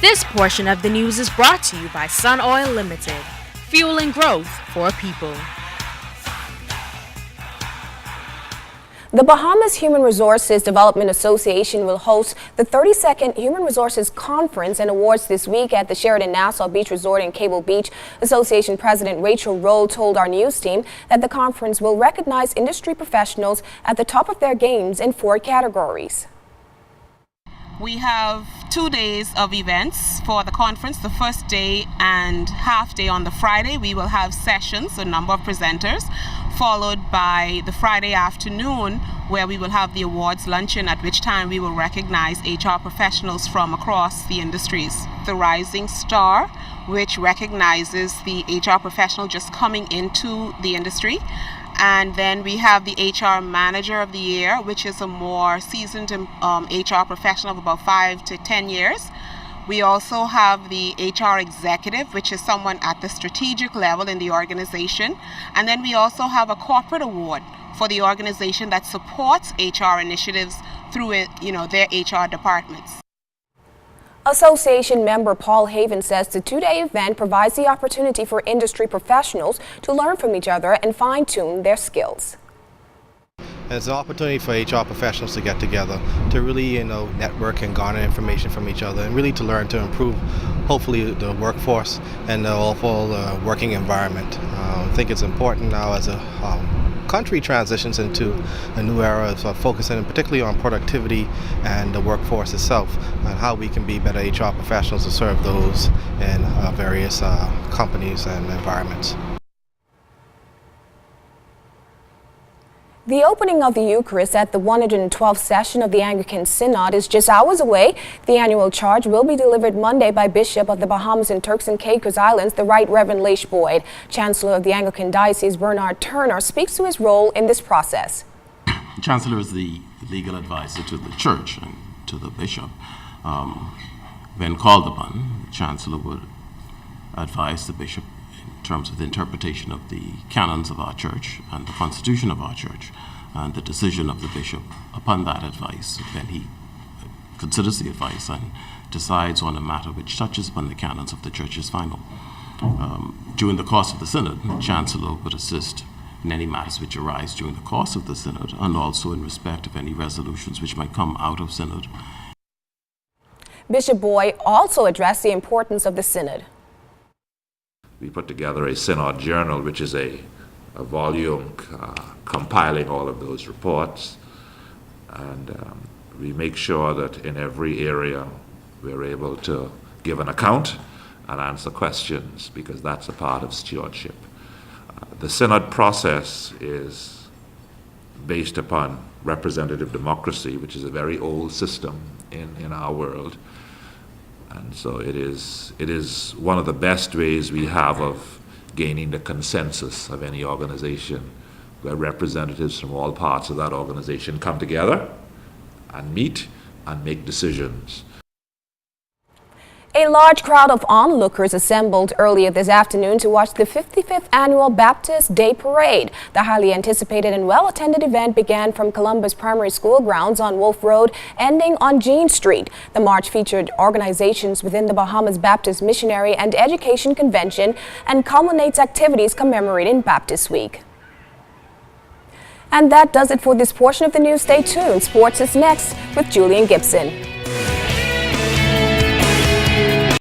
This portion of the news is brought to you by Sun Oil Limited, fueling growth for people. The Bahamas Human Resources Development Association will host the 32nd Human Resources Conference and Awards this week at the Sheraton Nassau Beach Resort in Cable Beach. Association President Rachel Rowe told our news team that the conference will recognize industry professionals at the top of their games in 4 categories. We have 2 days of events for the conference. The first day and half day on the Friday, we will have sessions, a number of presenters, followed by the Friday afternoon where we will have the awards luncheon, at which time we will recognize HR professionals from across the industries. The Rising Star, which recognizes the HR professional just coming into the industry. And then we have the HR Manager of the Year, which is a more seasoned HR professional of about 5 to 10 years. We also have the HR Executive, which is someone at the strategic level in the organization. And then we also have a corporate award for the organization that supports HR initiatives through their HR departments. Association member Paul Haven says the 2-day event provides the opportunity for industry professionals to learn from each other and fine-tune their skills. It's an opportunity for HR professionals to get together, to really, network and garner information from each other, and really to learn to improve, hopefully, the workforce and the overall working environment. I think it's important now as a country transitions into a new era of focusing particularly on productivity and the workforce itself, and how we can be better HR professionals to serve those in various companies and environments. The opening of the Eucharist at the 112th session of the Anglican synod is just hours away. The annual charge will be delivered Monday by Bishop of the Bahamas and Turks and Caicos Islands, the Right Reverend Leish Boyd. Chancellor of the Anglican Diocese, Bernard Turner, speaks to his role in this process. The Chancellor is the legal advisor to the Church and to the Bishop. When called upon, the Chancellor would advise the Bishop in terms of the interpretation of the canons of our Church and the Constitution of our Church, and the decision of the Bishop upon that advice. Then he considers the advice and decides on a matter which touches upon the canons of the Church is final. During the course of the Synod, the Chancellor would assist in any matters which arise during the course of the Synod, and also in respect of any resolutions which might come out of Synod. Bishop Boyd also addressed the importance of the Synod. We put together a synod journal, which is a volume compiling all of those reports, and we make sure that in every area we're able to give an account and answer questions, because that's a part of stewardship. The synod process is based upon representative democracy, which is a very old system in our world. And so it is one of the best ways we have of gaining the consensus of any organization, where representatives from all parts of that organization come together and meet and make decisions. A large crowd of onlookers assembled earlier this afternoon to watch the 55th Annual Baptist Day Parade. The highly anticipated and well-attended event began from Columbus Primary School grounds on Wolf Road, ending on Jean Street. The march featured organizations within the Bahamas Baptist Missionary and Education Convention and culminates activities commemorating Baptist Week. And that does it for this portion of the news. Stay tuned. Sports is next with Julian Gibson.